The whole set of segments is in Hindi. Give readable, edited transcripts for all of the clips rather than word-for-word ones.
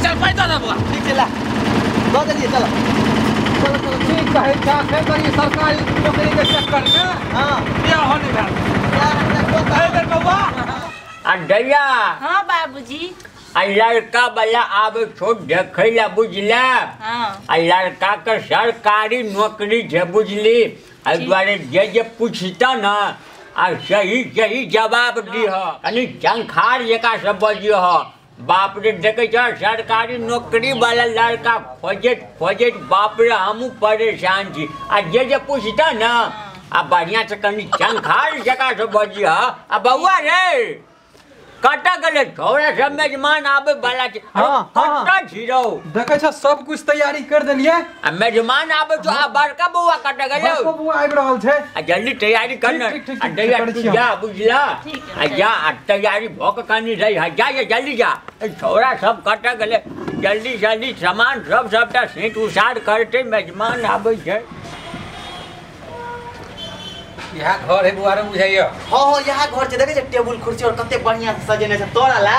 चल पैसा दे बुआ ठीक चला दो जल्दी चलो चलो चलो ठीक कहे क्या है पर ये सरकारी नौकरी के चक्कर में हां क्या होने वाला बउआ दैया हाँ बाबूजी लड़का वाला आब छोड़ देखला बुझला लड़का के सरकारी नौकरी है बुझली द्वारे जे पूछता ना आ सही सही जवाब दीह कनी चंखार जका सब बजिह बाप रे देखे सरकारी नौकरी वाला लड़का खोजत बाप रे हमू परेशान छी आ जे पूछता ना आ बढ़िया से कनी चंखार जका सब बजिह आ बउआ रे कटा गले छोरा सब मेजमान आबे वाला छै कटा छिरो देखे छ सब कुछ तैयारी कर देलिए आ मेजमान आबे तो आ बड़का बउआ कटा गले बड़का बउआ आबि रहल छै आ जल्दी तैयारी करना आ दैया तू जा बुझला आ जा तैयारी भोक कानी रही है जा जल्दी जा छोरा सब कटा गले जल्दी जल्दी सामान सबटा सेट उसार करते मेजमान आबे छै यहाँ घर है बुआरे बुझाइयो हां हां यहाँ घर छै देखे छै टेबुल कुर्सी और कते बढ़िया से सजेने छै तोरा ला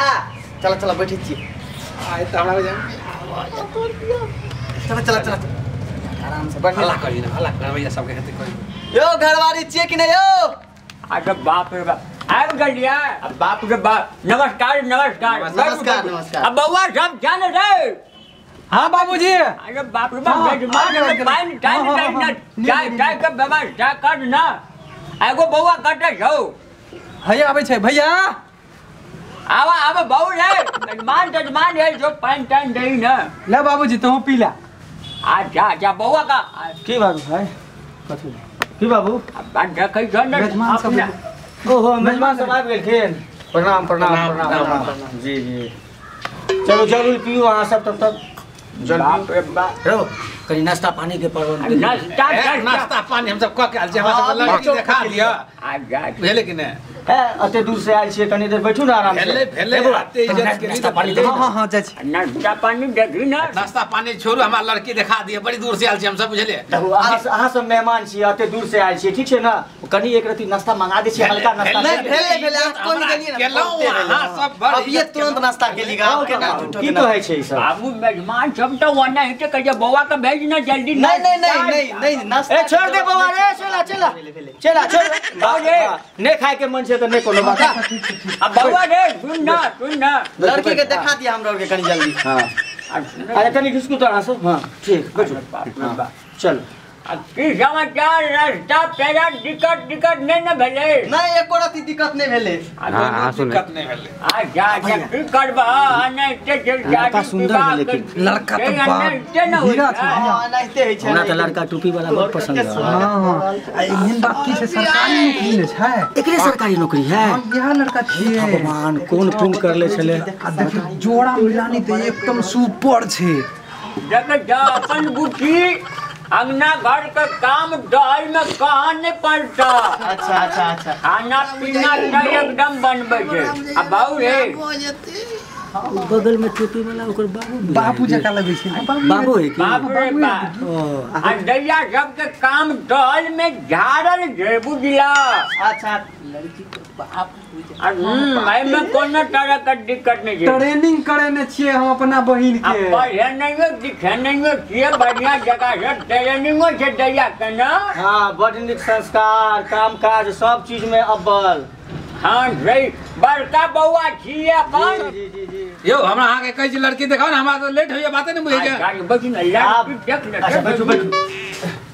चलो चलो बैठे छी आइ त हमरा जाम चलो चलो चलो आराम से बैठ हल्ला करी ना हल्ला कर भैया सबके हाथे करी यो घरवाली छिए कि नहीं यो अच्छा बाप रे बाप आब गलिया बाप रे बाप नमस्कार नमस्कार नमस्कार नमस्कार अब बउआ सब जाने रे हां बाबूजी अरे बाप रे बाप मेजमान टाइम ना चाय का व्यवस्था कर ना एगो बउआ कटे छौ भैया आबै छै भैया आवा बउ रे मेजमान है जो पानी टाइम देई ना ले बाबूजी तू पी ले अच्छा बउआ का की बाबू भाई कथि की बाबू अब देखै छ ना मेजमान सब ओहो मेजमान सब आबि गेलखिन प्रणाम प्रणाम प्रणाम जी जी चलो जरूर पियो अहाँ सब तब तक बाप रे बाप रो कनी नाश्ता पानी के प्रबंध नाश्ता पानी हम सब क के आल छै हमरा सब लड़की देखा दिया भेले कि नहीं अते दूर से आयल छियै कनी देर बैठू ना आराम से भेले आते इज्जत के नाश्ता पानी दे हां हां जाय छी नाश्ता पानी देखी ना नाश्ता पानी छोड़ू हमरा लड़की देखा दिया बड़ी दूर से आल छी हम सब बुझले अहाँ सब मेहमान छियै अते दूर से आयल छियै ठीक छै ना कनी एक रति नाश्ता मंगा दै छियै हल्का नाश्ता नहीं भेले आप कोन गेलिए केलौ हां सब बड़ अब ये तुरंत नाश्ता के लिए गांव के ना की कहै छै ई सब बाबू मेजमान सब तो वना है कहिए बउआ का भेज ना जल्दी नहीं नाश्ता ए छोड़ दे बउआ रे चला छोड़ नहीं खाए के मन छै तो नहीं कोनो बात अब बउआ रे सुन ना लड़की के देखा दिया हमरा के कनी जल्दी हां अरे कनी घुसकू तो आसो हां ठीक बैठो चलो की समाचार रास्ता पेरा दिक्कत नहीं ना भेले नहीं एको रति दिक्कत नहीं भेले हां दिक्कत नहीं भेले अच्छा की करबा नहीं ते लड़का सुंदर है लेकिन लड़का तो हीरा हां नहिते है छै हमरा तो लड़का टोपी वाला बहुत पसंद है हां एहन बात की छै सरकारी नौकरी ने छै एकरे सरकारी नौकरी है यह लड़का छिए भगवान कोन पुण्य करले छले जोड़ा मिलानी तो एकदम सुपर छै देख जा अपन बुद्धि अंगना घर का काम दही में कहाँ नहीं पड़ता अच्छा खाना पीना एकदम बनबे छै आ बाबू रे बगल में टोपी वाला ओकर बाबू जका लगे छै बाबू है बाप रे बाप आ दैया सब के काम दल में झाड़ल छै बुझला अच्छा लड़की के बाप भाई में कोनो तरह का दिक्कत नहीं है ट्रेनिंग करेने छिए हम अपना बहिन के बढ़िया नहीं दिखे नहीं छिए बढ़िया जगह से ट्रेनिंगो छै दैया के ना हां बड़ नीक संस्कार काम काज सब चीज में अव्वल हाँ सही बड़का बउआ छिए अपन जी यो हमरा अहाँ के कहै छी लड़की देखाओ ना हमरा तो लेट होइए बाते नहीं बुझे छै बैठू ना लड़की देख ले अच्छा बैठो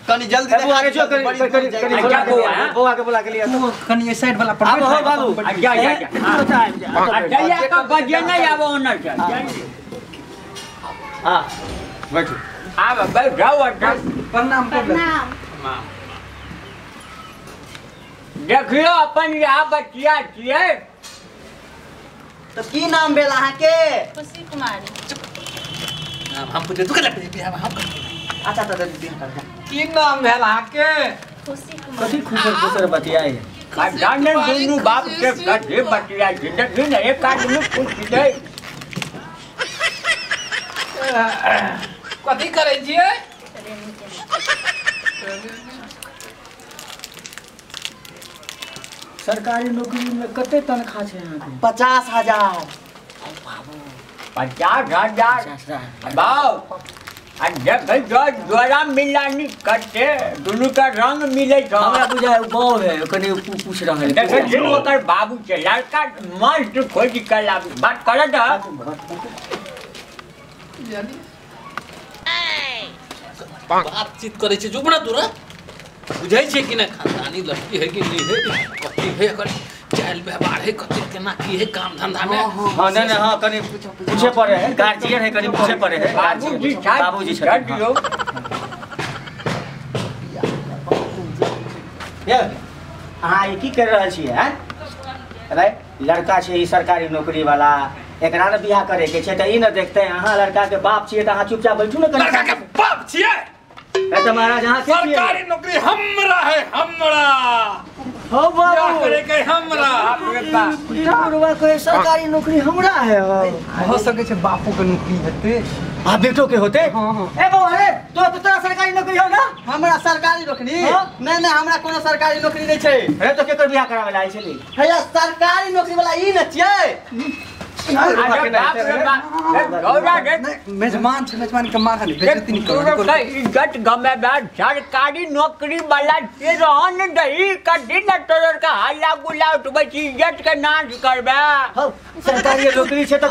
कनी जल्दी देखा के जो बउआ के बुला के लिए तू कनी साइड वाला पर अब हो बाबू जा दैया का बजे नहीं आबो ना हां बैठो अब बैठो प्रणाम देखियो अपन यहाँ बच्चिया छिए तो की नाम भेल अहाँ के खुशी कुमारी हम पूछे तू कला हम अच्छा तो की नाम भेल अहाँ के खुशी कुमारी कथी खुसर बतियाए जाने दोनों बाप के कथी बतिया छै देखी ना एक आदमी पूछ दे कथी करे छिए सरकारी नौकरी में कते तनख्वाह छै अहाँ के 50,000 50,000 बाऊ आ देखे जो जोड़ा मिलानी करते दोनों का रंग मिले छ हमरा बुझाय बाऊ है कनी पूछ रहा है देखे दिन ओकर बाबू छे लड़का मस्त खोज कर ला बात करत बातचीत करे छे जुबना दूर बुझाई छे कि ना खानदानी लड़की है कि नहीं है कथी है कर चाल व्यवहार है कथी केना की है काम धंधा में हां नहीं हां कनी पूछे पड़े है गार्जियन है कनी पूछे पड़े है बाबूजी छथिन ये अहाँ की कर रहल छी हैं अरे लड़का छे ई सरकारी नौकरी वाला एकरा ने बियाह करे के छे त ई न देखते अहाँ लड़का के बाप छिए त अहाँ चुपचाप बैठू न लड़का के बाप छिए ए त महाराज अहाँ के सरकारी नौकरी हमरा है हमरा हो बाबू करे के हमरा बुढ़वा के सरकारी नौकरी हमरा है हो सके छे बापू के नौकरी हेते आ बेटो के होते ए बाबू अरे तो तोरा सरकारी नौकरी हो ना हमरा सरकारी नौकरी नहीं हमरा कोनो सरकारी नौकरी नहीं छे अरे तो केकर बियाह करावे ला आइ छली भैया सरकारी नौकरी वाला ई न छिए मेजमान छे मेजमान के मार नहीं बेइज्जती नहीं करो इज्जत गमेदार सरकारी नौकरी वाला के रहन दही कदी न तोर का हल्ला गुल्ला उठबै छी इज्जत के नाश करबे सरकारी नौकरी छे त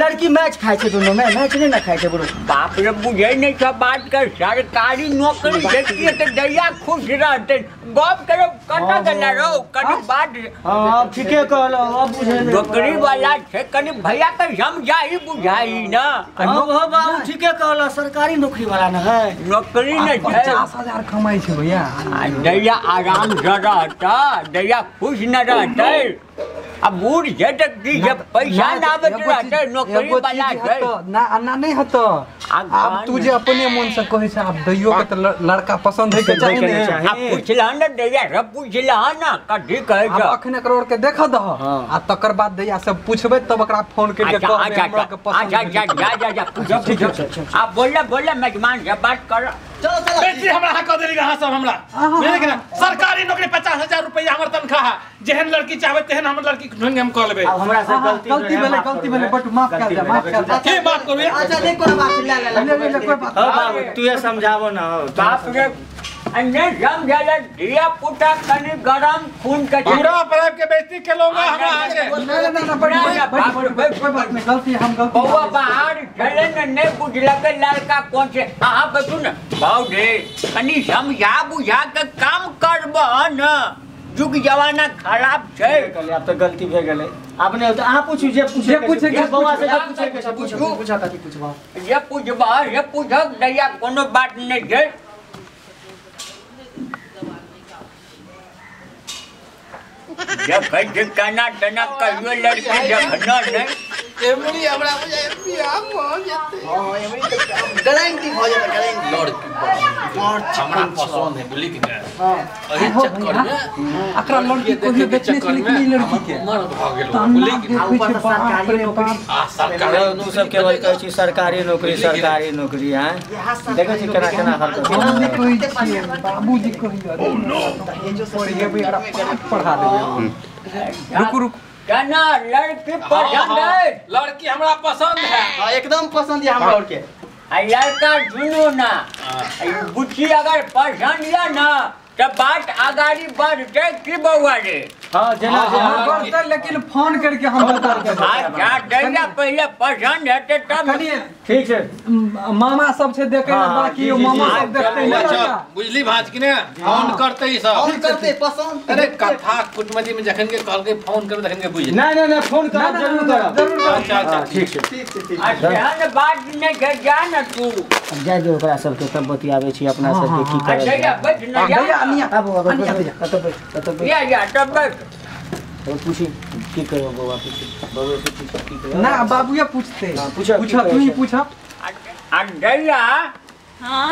लड़की मैच खाय छे दोनों में मैच नहीं ना खाय छे बुढ़ो बाप रे बुझे नहीं छ बात कर सरकारी नौकरी देखिए त दैया खुश रहते गप करो कटा गला रो कनी बात हां ठीके कहलो अब बुझे नौकरी वाला छे कनी भैया के समझाई बुझाई ना हां बाबू ठीके कहलो सरकारी नौकरी वाला न है नौकरी न 50,000 कमाई छे भैया दैया आराम से रहता दैया खुश न रहते अब बूढ़ जट की जब पैसा ना बचते नौकरी वाला है ना अन्ना नहीं हतो अब तू जे अपने मन से कहे छ अब दैयो के त लड़का पसंद है के चाहिए अब पूछला न दैया सब पूछला न कथी कहे छ अखने करोड़ के देख दह आ तकर बाद दैया सब पूछबे तब ओकरा फोन करके कहबे हमरा के पसंद जा पूछो अब बोले मेजमान से बात कर चलो बेटी हमरा हा क देली हां सब हमरा मेरे के सरकारी नौकरी 50,000 रुपया हमर तनखा है जेहन लड़की चाहबे तेहन हमर लड़की ढंग हम क लेबे अब हमरा से गलती भेले बट माफ कर दे के बात करू अच्छा नहीं कोनो बात ले कोई बात हां बाबू तू ये समझावो ना बाप रे अन्ने समझाला दिया पुटा कनी गरम खून के पूरा अपराध के बेइज्जती के लोगा हमरा आगे नहीं कोई बात नहीं गलती हम गलती बउआ बाहर चले न बुझला के लड़का कौन से अहाँ बैठू न बाऊ रे कनी समझा बुझा के काम करब न जुग जमाना खराब छे अब तो गलती भे गेलै आपने अहाँ पूछू जे पूछे के बउआ से पूछे के पूछा ताकि पूछबा ये पूछबा ये पूछक दैया कोनो बात नहीं छै जब कहीं काना तना कहियो लड़की देखना नहीं एमरी हमरा बुझाय बियाह हो जते हां एमरी गारंटी हो जाता गारंटी लड़की हमरा पसंद है बोली कि हां अही चक्कर में अकरा लड़की को भी बेचने से निकली लड़की के मर भाग गेल बोली कि ऊपर सरकारी नौकरी सरकारी तू सब केवल कहै छी सरकारी नौकरी हैं देखै छी केना हरकत कोई छी बाबूजी कहियो ये जो पढ़िए भी पढ़ा देबे रुक कहना लड़की पसंद है लड़की हमरा पसंद है हां एकदम पसंद है हमरा और के आ लड़का सुनो ना बुच्ची अगर पसंद है ना तो बात आगाड़ी बढ़ जाए कि बउआ रे हां जना बढ़ते लेकिन फोन करके हम बता देंगे अच्छा दैया पहले पसंद है तो तब ठीक है मामा सब से देखे ना बाकी मामा सब देखते ना अच्छा बुझली भाज कि ने फोन करते ही सब फोन करते पसंद अरे कथा कुटमती में जखन के कॉल के फोन करबे तखन के बुझ नहीं फोन कर जरूर करब अच्छा ठीक है अच्छा बात नहीं के जान तू जाय दे ओकरा सब के तब बतियाबे छी अपना सब के की करे दैया बैठ ना जा अब या तब बैठ और पूछी की करो बाबा बाबू से की करो ना बाबूया पूछते पूछा तू ही पूछा दैया हाँ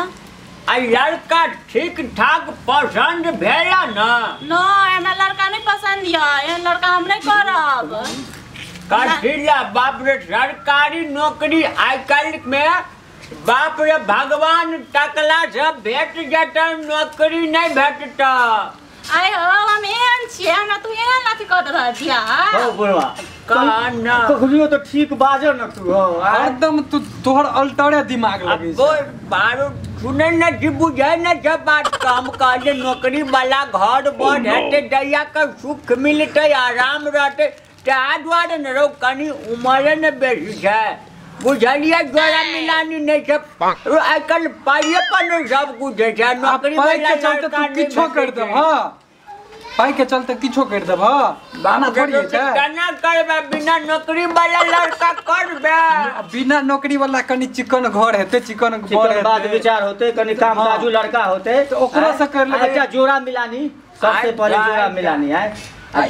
आ लड़का ठीक ठाक पसंद भेला ना नो हमरा लड़का नहीं पसंद है ये लड़का हम नहीं करब कथिला बाप रे सरकारी नौकरी आइ काल्हि में बाप रे भगवान तकला से भेट जत नौकरी नहीं भेटता आय हो हम एहन छियै हमरा तू एहन कथी कर रहा दिया हो बुढ़वा काना कखनियो तो ठीक बाजो न तू हो एकदम तू तोहर अल्टरे दिमाग लगे वो बारो सुने न जी बुझे न जब बात काम काजे नौकरी वाला घर बढ़ हेते दैया का सुख मिलते आराम रहते ता द्वारे न रो कनी उम्र न बेसी है बुझलिए जोड़ा मिलानी नहीं सब आजकल पाइए पर सब कुछ है नौकरी वाला चलते तू किछो कर दे हां पाई के चलते किछो कर दे हां बाना थोड़ी है केना करबे बिना नौकरी वाला लड़का करबे बिना नौकरी वाला कनी चिकन घर हेते चिकन घर हेते बात विचार होते कनी काम काजू लड़का होते तो ओकरा से कर ले अच्छा जोड़ा मिलानी सबसे पहले जोड़ा मिलानी है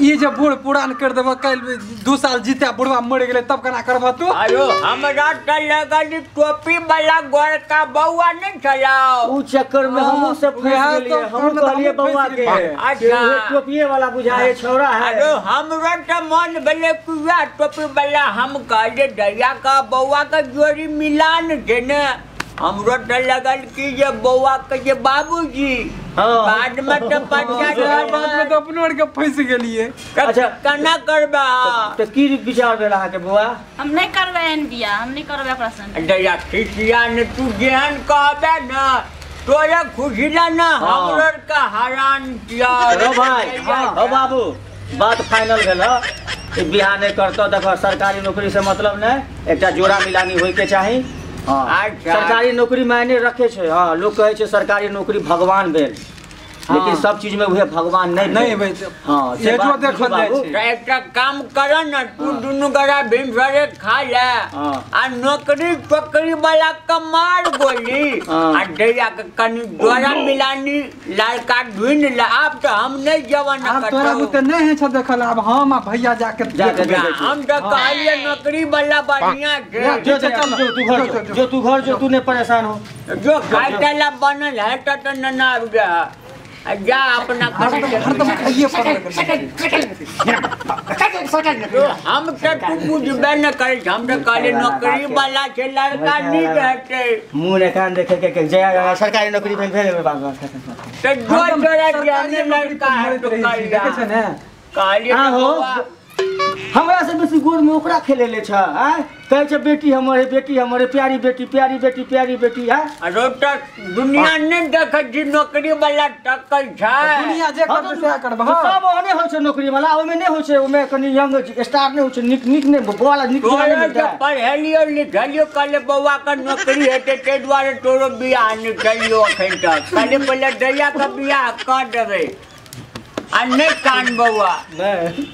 ये जब बूढ़ पुरान कर देबो कल 2 साल जीते बुढ़वा मर गेले तब केना करबो तू आयो हमरा त लगल टोपी वाला गोर का बौआ नहीं चलाओ उ चक्कर में हम सब फंस गेलिए हम कहलिए बौआ के अच्छा टोपिए वाला बुझाए छोरा है अरे हमरा त मन भले कुआ टोपी वाला हम कहले दैया का बौआ का जोड़ी मिलान के न हमरो त लगल कि ये बौआ के जे बाबूजी बाद में तो पंचायत में तो अपनो और के फंस गेलिए अच्छा केना करबा तो की विचार भेल अहाँ के बौआ हम नहीं करबे एन बिया हम नहीं करबे ओकरा संग दैया खिसिया ने तू जेहन कहबे न तोरे खुशिला न हमरो का हरान किया रो भाई हो बाबू बात फाइनल भेल ह बिहार नहीं करतो देखो सरकारी नौकरी से मतलब नहीं एकटा जोड़ा मिलानी होय के चाही सरकारी नौकरी मायने रखे छे हां लोग कहे छे सरकारी नौकरी भगवान भेल लेकिन सब चीज में वह भगवान नहीं भाई हां ये जो देखल जाय छे एक काम कर न तू दुनु गरा भीम भरे खा ले आ नौकरी टोकरी वाला कमार गोली आ दैया के कनी द्वारा मिलानी लड़का ढूंढ ले अब तो हम नहीं जवान अब तोरा बुते नहीं है छ देखल अब हम आ भैया जाके हम तो कहलिए नौकरी वाला बढ़िया जो तू घर जो तू नहीं परेशान हो जो खाइला बनल है तो नना जा अपना हरदम खाइए हम तो तू बुझबे न करे हम तो कहले नौकरी वाला छे लड़का नहीं रहते मुंह ने कान देखे के जया सरकारी नौकरी में भेल तो जो जोड़ा जाने लड़का है तो कहले देखे छ ने कहले हां हो हमरा से बेसी गोद में ओकरा खेले ले छ हैं कहे छ बेटी हमरे प्यारी बेटी है रोटा दुनिया ने देख जी नौकरी वाला टक्कर छ दुनिया जे करते से करब सब ओने हो छ नौकरी वाला ओमे नहीं हो छ ओमे कनी यंग स्टार नहीं हो छ निक ने बोला निक नहीं पढ़लियो लिखलियो कल बौआ का नौकरी हेते ते द्वारे तोरो बियाह नहीं करियो अखन तक कल पहले दैया का बियाह कर देबे आ नहीं कान बौआ नहीं